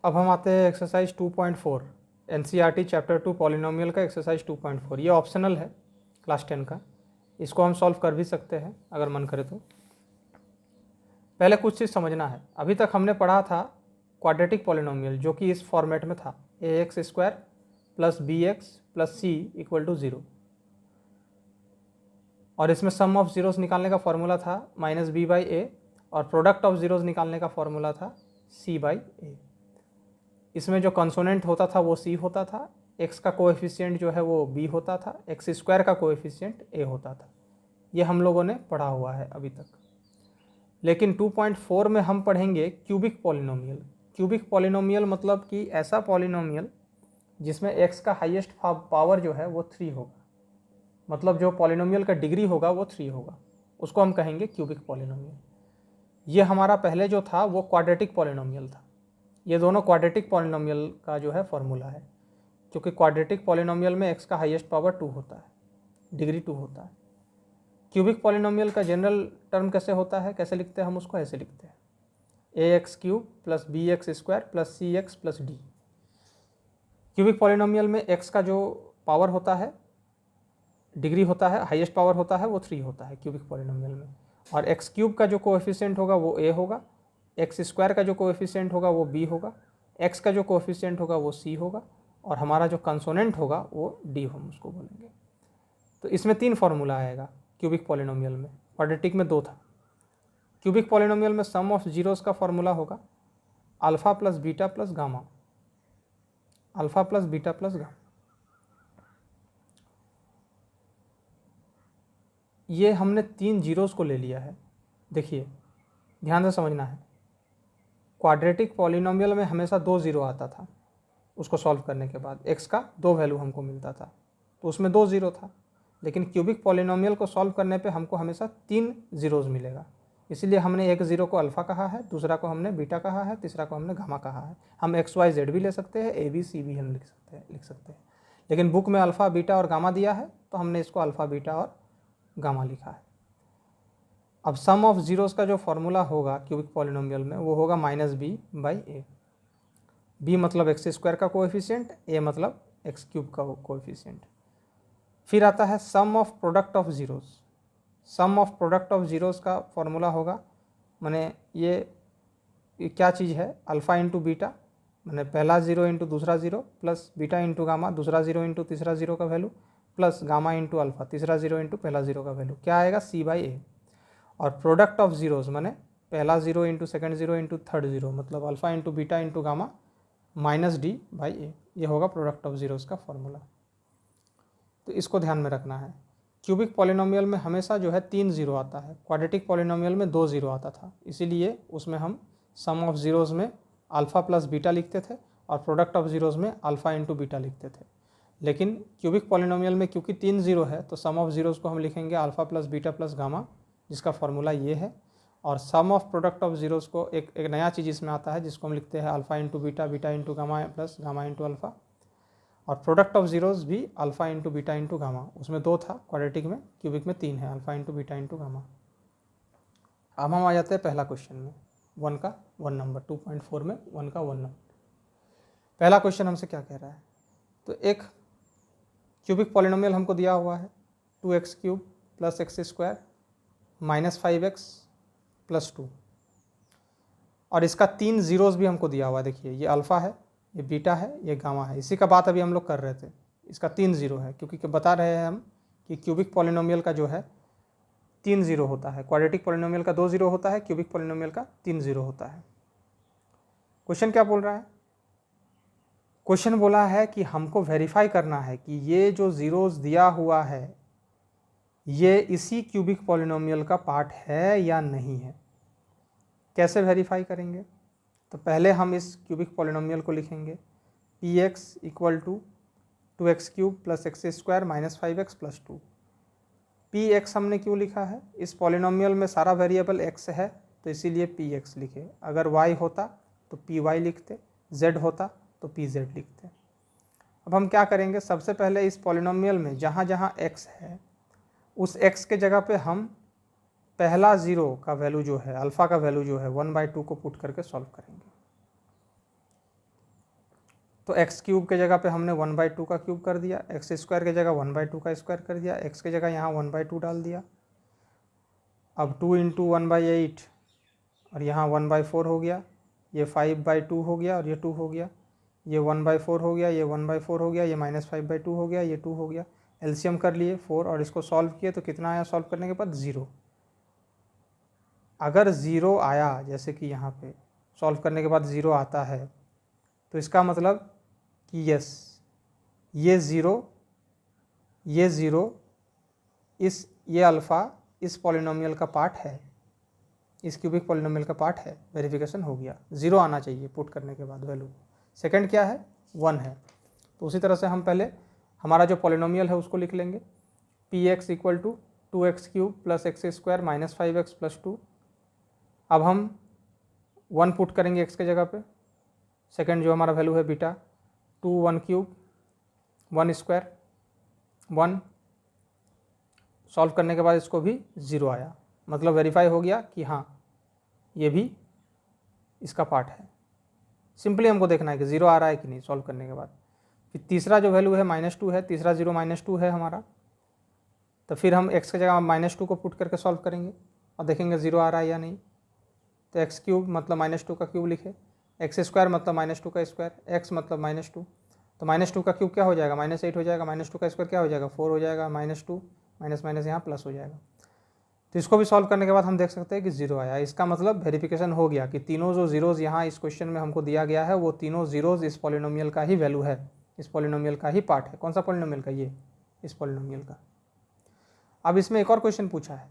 अब हम आते हैं एक्सरसाइज 2.4 एनसीईआरटी चैप्टर 2 पॉलिनोमियल का एक्सरसाइज 2.4। ये ऑप्शनल है क्लास 10 का, इसको हम सॉल्व कर भी सकते हैं अगर मन करे तो। पहले कुछ चीज़ समझना है। अभी तक हमने पढ़ा था क्वाड्रेटिक पॉलिनोमियल जो कि इस फॉर्मेट में था ax² plus bx plus c equal to 0, और इसमें सम ऑफ जीरोस निकालने का फॉर्मूला था -b/a और प्रोडक्ट ऑफ जीरोस निकालने का फॉर्मूला था c/a। इसमें जो कंसोनेंट होता था वो c होता था, x का कोएफिशिएंट जो है वो b होता था, x² का कोएफिशिएंट a होता था। ये हम लोगों ने पढ़ा हुआ है अभी तक। लेकिन 2.4 में हम पढ़ेंगे क्यूबिक पॉलिनोमियल। क्यूबिक पॉलिनोमियल मतलब कि ऐसा पॉलिनोमियल जिसमें x का हाईएस्ट पावर जो है वो 3 होगा, मतलब जो पॉलिनोमियल का डिग्री होगा वो 3 होगा, उसको हम कहेंगे क्यूबिक पॉलिनोमियल। ये हमारा पहले जो था वो क्वाड्रेटिक पॉलिनोमियल था। ये दोनों क्वाड्रेटिक पॉलिनोमियल का जो है फॉर्मूला है, क्योंकि क्वाड्रेटिक पॉलिनोमियल में x का हाईएस्ट पावर 2 होता है, डिग्री 2 होता है। क्यूबिक पॉलिनोमियल का जनरल टर्म कैसे होता है, कैसे लिखते हैं हम उसको, ऐसे लिखते हैं ax³ plus bx² plus cx plus d। Cubic polynomial में x का जो पावर होता है, डिग्री होता है, हाईएस्ट पावर होता है वो 3 होता है क्यूबिक पॉलिनोमियल में, और x³ का जो कोएफिशिएंट होगा वो a होगा, x² का जो कोएफिशिएंट होगा वो b होगा, x का जो कोएफिशिएंट होगा वो c होगा, और हमारा जो कंसोनेंट होगा वो d हम उसको बोलेंगे। तो इसमें 3 फार्मूला आएगा क्यूबिक पॉलिनोमियल में, क्वाड्रेटिक में 2 था। क्यूबिक पॉलिनोमियल में सम ऑफ जीरोस का फॉर्मूला होगा alpha plus beta plus gamma, alpha plus beta plus gamma. ये हमने 3 जीरोस को ले लिया है। देखिए ध्यान से समझना है, क्वाड्रेटिक पॉलिनोमियल में हमेशा 2 जीरो आता था, उसको सॉल्व करने के बाद x का 2 वैल्यू हमको मिलता था, तो उसमें 2 जीरो था। लेकिन क्यूबिक पॉलिनोमियल को सॉल्व करने पे हमको हमेशा 3 जीरोस मिलेगा, इसीलिए हमने एक जीरो को अल्फा कहा है, दूसरा को हमने बीटा कहा है, तीसरा को हमने गामा कहा है। हम XYZ भी ले सकते हैं, ABC भी हम लिख सकते हैं, लेकिन बुक में अल्फा बीटा और गामा दिया है तो हमने इसको अल्फा बीटा और गामा लिखा है। अब सम ऑफ जीरोस का जो फॉर्मूला होगा क्यूबिक पॉलिनोमियल में वो होगा -b/a। b मतलब x² का कोएफिशिएंट, a मतलब x³ का कोएफिशिएंट। फिर आता है sum of product of zeros. Sum of product of zeros का फॉर्मूला होगा, माने ये क्या चीज़ है, अल्फ़ा इंटू बीटा, मैंने पहला जीरो इंटू दूसरा zero, plus beta into gamma, दूसरा जीरो इंटू तीसरा जीरो का value, plus gamma into alpha, तीसरा जीरो इंटू पहला जीरो का वैल्यू, क्या आएगा c/a। और प्रोडक्ट ऑफ जीरोस माने पहला zero into second zero into third zero, मतलब alpha into beta into gamma -d/a, ये होगा प्रोडक्ट ऑफ जीरोस का फॉर्मूला। तो इसको ध्यान में रखना है। क्यूबिक पॉलिनोमियल में हमेशा जो है 3 जीरो आता है, क्वाड्रेटिक पॉलिनोमियल में 2 जीरो आता था, इसीलिए उसमें हम सम ऑफ जीरोस में अल्फ़ा प्लस बीटा लिखते थे और प्रोडक्ट ऑफ जीरोस में अल्फ़ा इंटू बीटा लिखते थे। लेकिन क्यूबिक पॉलिनोमियल में क्योंकि 3 जीरो है तो सम ऑफ जीरोस को हम लिखेंगे alpha plus beta plus gamma, जिसका फॉर्मूला ये है। और सम ऑफ प्रोडक्ट ऑफ जीरोस को एक नया चीज़ इसमें आता है जिसको हम लिखते हैं alpha into beta, beta into gamma plus gamma into alpha. और प्रोडक्ट ऑफ जीरोस भी alpha into beta into gamma, उसमें 2 था क्वाड्रेटिक में, क्यूबिक में 3 है, alpha into beta into gamma. अब हम आ जाते हैं पहला क्वेश्चन में, 1 का 1 नंबर, 2.4 में 1 का 1 नंबर। पहला क्वेश्चन हमसे क्या कह रहा है, तो एक क्यूबिक पॉलिनोमियल हमको दिया हुआ है 2x³ plus x² minus 5x plus 2, और इसका 3 जीरोस भी हमको दिया हुआ है। देखिए ये अल्फ़ा है, ये बीटा है, ये गामा है, इसी का बात अभी हम लोग कर रहे थे। इसका 3 जीरो है, क्योंकि बता रहे हैं हम कि क्यूबिक पॉलिनोमियल का जो है 3 जीरो होता है, क्वाड्रेटिक पॉलिनोमियल का 2 जीरो होता है, क्यूबिक पॉलिनोमियल का 3 जीरो होता है। क्वेश्चन क्या बोल रहा है, क्वेश्चन बोला है कि हमको वेरीफाई करना है कि ये जो जीरोस दिया हुआ है ये इसी क्यूबिक पॉलिनोमियल का पार्ट है या नहीं है। कैसे वेरीफाई करेंगे, तो पहले हम इस क्यूबिक पॉलिनोमियल को लिखेंगे px equal to 2x³ plus x² minus 5x plus 2। px हमने क्यों लिखा है, इस पॉलिनोमियल में सारा वेरिएबल x है तो इसीलिए px लिखे, अगर y होता तो py लिखते, z होता तो pz लिखते। अब हम क्या करेंगे, सबसे पहले इस पॉलिनोमियल में जहाँ जहाँ x है उस x के जगह पे हम पहला जीरो का वैल्यू जो है, अल्फ़ा का वैल्यू जो है 1/2 को पुट करके सॉल्व करेंगे। तो एक्स क्यूब के जगह पे हमने 1/2 का क्यूब कर दिया, एक्स स्क्वायर के जगह 1/2 का स्क्वायर कर दिया, एक्स के जगह यहाँ 1/2 डाल दिया। अब 2 × 1/8 और यहाँ 1/4 हो गया, ये 5/2 हो गया और ये 2 हो गया, ये 1/4 हो गया, ये 1/4 हो गया, ये -5/2 हो गया, ये 2 हो गया। एलसीएम कर लिए 4 और इसको सॉल्व किए तो कितना आया सॉल्व करने के बाद 0। अगर 0 आया, जैसे कि यहाँ पे सॉल्व करने के बाद 0 आता है, तो इसका मतलब कि यस ये ज़ीरो ये अल्फ़ा इस पॉलिनोमियल का पार्ट है, इस क्यूबिक पॉलिनोमियल का पार्ट है। वेरिफिकेशन हो गया, 0 आना चाहिए पुट करने के बाद वैल्यू। सेकंड क्या है, 1 है। तो उसी तरह से हम पहले हमारा जो पॉलिनोमियल है उसको लिख लेंगे, px = 2x³ + x² - 5x + 2। अब हम 1 पुट करेंगे x के जगह पे। सेकंड जो हमारा वैल्यू है बीटा, 2 1³ 1² 1। सॉल्व करने के बाद इसको भी 0 आया, मतलब वेरीफाई हो गया कि हाँ ये भी इसका पार्ट है। सिंपली हमको देखना है कि 0 आ रहा है कि नहीं सॉल्व करने के बाद। फिर तीसरा जो वैल्यू है -2 है, तीसरा 0 -2 है हमारा, तो फिर हम x की जगह -2 को पुट करके सॉल्व करेंगे और देखेंगे 0 आ रहा है या नहीं। तो x³ मतलब -2 का क्यूब लिखे, x² मतलब -2 का स्क्वायर, x मतलब -2, तो -2 का क्यूब क्या हो जाएगा, -8 हो जाएगा, -2 का स्क्वायर क्या हो जाएगा, 4 हो जाएगा, -2 माइनस माइनस यहाँ प्लस हो जाएगा। तो इसको भी सॉल्व करने के बाद हम देख सकते हैं कि 0 आया। इसका मतलब वेरिफिकेशन हो गया कि तीनों जो ज़ीरोज़ यहाँ इस क्वेश्चन में हमको दिया गया है वो तीनों ज़ीरोज़ इस पॉलिनोमियल का ही वैल्यू है, इस पॉलिनोमियल का ही पार्ट है। कौन सा पॉलिनोमियल का, ये इस पॉलिनोमियल का। अब इसमें एक और क्वेश्चन पूछा है,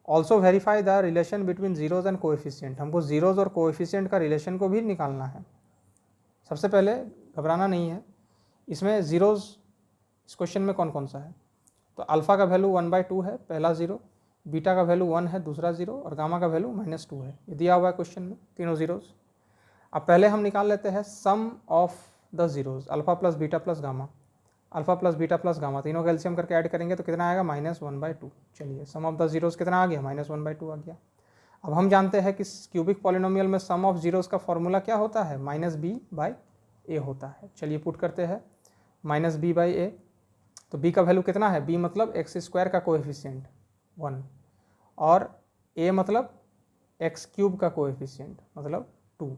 also verify the relation between zeros and coefficient. हमको ज़ीरोज़ और कोएफिशिएंट का रिलेशन को भी निकालना है। सबसे पहले घबराना नहीं है, इसमें ज़ीरोज़ इस क्वेश्चन में कौन कौन सा है। तो अल्फ़ा का वैल्यू 1/2 है, पहला 0, बीटा का वैल्यू 1 है, दूसरा 0, और गामा का वैल्यू -2 है। ये दिया हुआ है क्वेश्चन में, तीनों ज़ीरोज़। अब पहले हम निकाल लेते हैं sum of the zeros, alpha plus beta plus gamma, alpha plus beta plus gamma, तीनों का एलसीएम करके ऐड करेंगे तो कितना आएगा, -1/2। चलिए सम ऑफ द ज़ीरोज़ कितना आ गया, -1/2 आ गया। अब हम जानते हैं कि क्यूबिक पॉलिनोमियल में सम ऑफ ज़ीरोज़ का फॉर्मूला क्या होता है, -b/a होता है। चलिए पुट करते हैं -b/a। तो b का वैल्यू कितना है, b मतलब x² का कोएफिशिएंट 1 और a मतलब x³ का कोएफिशिएंट मतलब 2,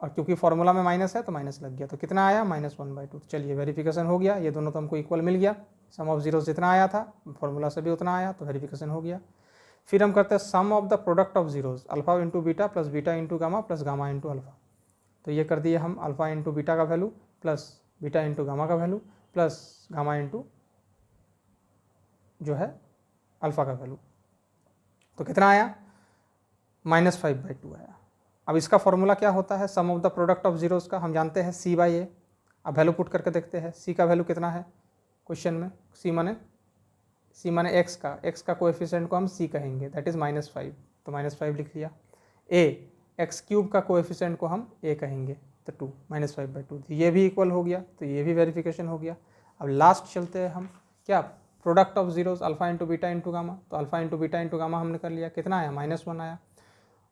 और क्योंकि फॉर्मूला में माइनस है तो माइनस लग गया, तो कितना आया, -1/2। चलिए वेरिफिकेशन हो गया, ये दोनों तो हमको इक्वल मिल गया। सम ऑफ ज़ीरोज़ जितना आया था फॉर्मूला से भी उतना आया, तो वेरिफिकेशन हो गया। फिर हम करते हैं sum of the product of zeros, alpha × beta plus beta × gamma plus gamma × alpha. तो ये कर दिए हम, अल्फ़ा × बीटा का वैल्यू प्लस बीटा × गामा का वैल्यू प्लस गामा × जो है अल्फ़ा का वैल्यू। तो कितना आया, -5/2 आया। अब इसका फॉर्मूला क्या होता है, sum of the product of zeros का हम जानते हैं c/a। अब वैल्यू पुट करके देखते हैं, c का वैल्यू कितना है क्वेश्चन में, c माने x का कोएफिशिएंट को हम c कहेंगे, दैट इज़ -5, तो -5 लिख लिया। a x³ का कोएफिशिएंट को हम a कहेंगे, तो 2 -5/2, ये भी इक्वल हो गया, तो ये भी वेरिफिकेशन हो गया। अब लास्ट चलते हैं हम, क्या, product of zeros, alpha × beta × gamma. तो अल्फ़ा × बीटा × गामा हमने कर लिया, कितना आया, -1 आया।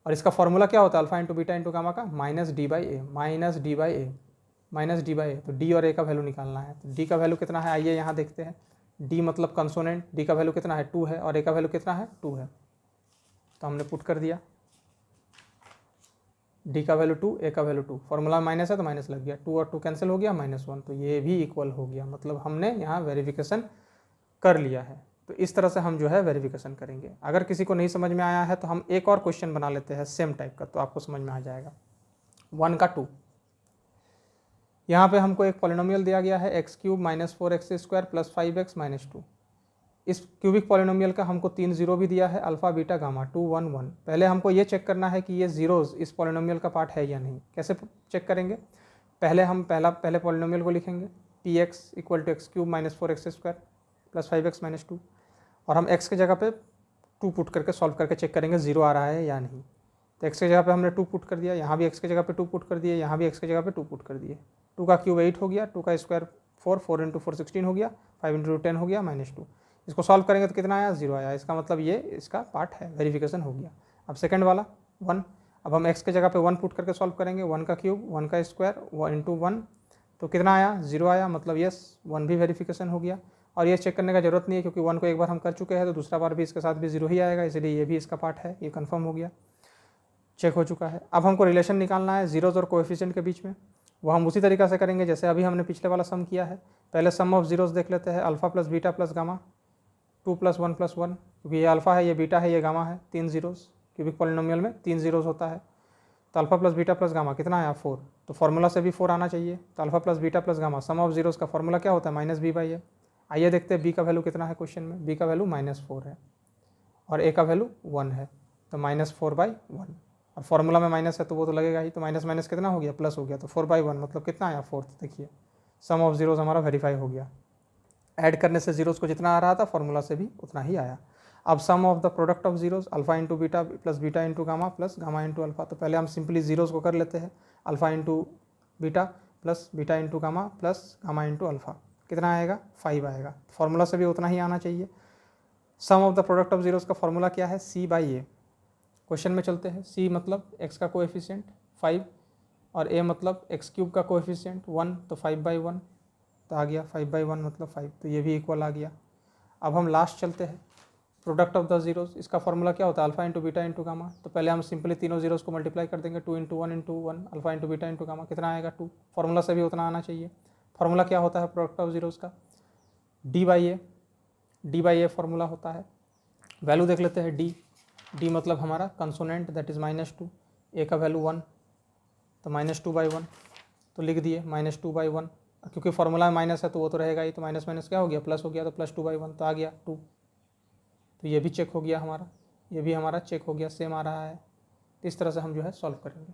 और इसका फॉर्मूला क्या होता है अल्फ़ा × बीटा × गामा का, -d/a, तो d और a का वैल्यू निकालना है। तो d का वैल्यू कितना है, आइए यहाँ देखते हैं। d मतलब कंसोनेंट, d का वैल्यू कितना है, 2 है, और a का वैल्यू कितना है, 2 है। तो हमने पुट कर दिया, d का वैल्यू 2, a का वैल्यू 2, फॉर्मूला माइनस है तो माइनस लग गया, 2 और 2 कैंसिल हो गया, -1, तो ये भी इक्वल हो गया। मतलब हमने यहाँ वेरिफिकेशन कर लिया है। तो इस तरह से हम जो है वेरिफिकेशन करेंगे। अगर किसी को नहीं समझ में आया है तो हम एक और क्वेश्चन बना लेते हैं सेम टाइप का, तो आपको समझ में आ जाएगा। 1 का 2, यहाँ पे हमको एक पॉलिनोमियल दिया गया है x³ - 4x² + 5x - 2। इस क्यूबिक पॉलिनोमियल का हमको 3 ज़ीरो भी दिया है, अल्फ़ा बीटा गामा 2 1 1। पहले हमको ये चेक करना है कि ये ज़ीरोज़ इस पॉलिनोमियल का पार्ट है या नहीं। कैसे चेक करेंगे, पहले हम पहले पॉलिनोमियल को लिखेंगे, px = x³ - 4x² + 5x - 2, और हम x की जगह पे 2 पुट करके सॉल्व करके चेक करेंगे 0 आ रहा है या नहीं। तो x की जगह पे हमने 2 पुट कर दिया, यहाँ भी x की जगह पे 2 पुट कर दिए, यहाँ भी x की जगह पे 2 पुट कर दिए। 2 का क्यूब 8 हो गया, 2 का स्क्वायर 4, 4 × 4 16 हो गया, 5 × 10 हो गया, -2। इसको सॉल्व करेंगे तो कितना आया, 0 आया। इसका मतलब ये इसका पार्ट है, वेरिफिकेशन हो गया। अब सेकंड वाला 1, अब हम x की जगह पे 1 पुट करके सॉल्व करेंगे, 1 का क्यूब 1 का स्क्वायर × 1 तो कितना आया, 0 आया, मतलब यस 1 भी वेरिफिकेशन हो गया। और ये चेक करने का जरूरत नहीं है क्योंकि 1 को एक बार हम कर चुके हैं, तो दूसरा बार भी इसके साथ भी 0 ही आएगा, इसलिए ये भी इसका पार्ट है, ये कन्फर्म हो गया, चेक हो चुका है। अब हमको रिलेशन निकालना है जीरोज़ और कोएफिशिएंट के बीच में, वो हम उसी तरीक़ा से करेंगे जैसे अभी हमने पिछले वाला सम किया है। पहले सम ऑफ जीरोज़ देख लेते हैं, alpha plus beta plus gamma, 2 + 1 + 1, क्योंकि ये अल्फ़ा है, ये बीटा है, ये गामा है, 3 जीरोज़, क्यूबिक पॉलिनोमियल में 3 जीरोज़ होता है। तो alpha plus beta plus gamma कितना आया, 4, तो फार्मूला से भी 4 आना चाहिए। तो alpha plus beta plus gamma sum of zeros का फार्मूला क्या होता है, -b/a। आइए देखते हैं b का वैल्यू कितना है क्वेश्चन में, b का वैल्यू -4 है और a का वैल्यू 1 है, तो -4/1, और फार्मूला में माइनस है तो वो तो लगेगा ही, तो माइनस माइनस कितना हो गया, प्लस हो गया, तो 4/1 मतलब कितना आया, 4। देखिए सम ऑफ जीरोज़ हमारा वेरीफाई हो गया, ऐड करने से जीरोज़ को जितना आ रहा था फार्मूला से भी उतना ही आया। अब sum of the product of zeros, alpha into beta plus beta into gamma plus gamma into alpha, तो पहले हम सिंपली जीरोज़ को कर लेते हैं, alpha into beta plus beta into gamma plus gamma into alpha, कितना आएगा, 5 आएगा, फार्मूला से भी उतना ही आना चाहिए। Sum of the product of zeros का फार्मूला क्या है, c/a। क्वेश्चन में चलते हैं, c मतलब x का कोएफिशिएंट 5 और a मतलब x³ का कोएफिशिएंट 1, तो 5/1, तो आ गया 5/1 मतलब 5, तो ये भी इक्वल आ गया। अब हम लास्ट चलते हैं, प्रोडक्ट ऑफ द जीरोज़, इसका फार्मूला क्या होता है, alpha into beta into gamma, तो पहले हम सिंपली तीनों जीरोज़ को मल्टीप्लाई कर देंगे, 2 × 1 × 1, alpha into beta into gamma, कितना आएगा, 2, फार्मूला से भी उतना आना चाहिए। फार्मूला क्या होता है प्रोडक्ट ऑफ जीरोज़ का, d/a फार्मूला होता है। वैल्यू देख लेते हैं, d मतलब हमारा कंसोनेंट दैट इज़ -2, a का वैल्यू 1, तो -2/1, तो लिख दिए -2/1, क्योंकि फार्मूला में माइनस है तो वो तो रहेगा ही, तो माइनस माइनस क्या हो गया, प्लस हो गया, तो +2/1, तो आ गया 2। तो ये भी चेक हो गया हमारा, ये भी हमारा चेक हो गया, सेम आ रहा है। इस तरह से हम जो है सॉल्व करेंगे।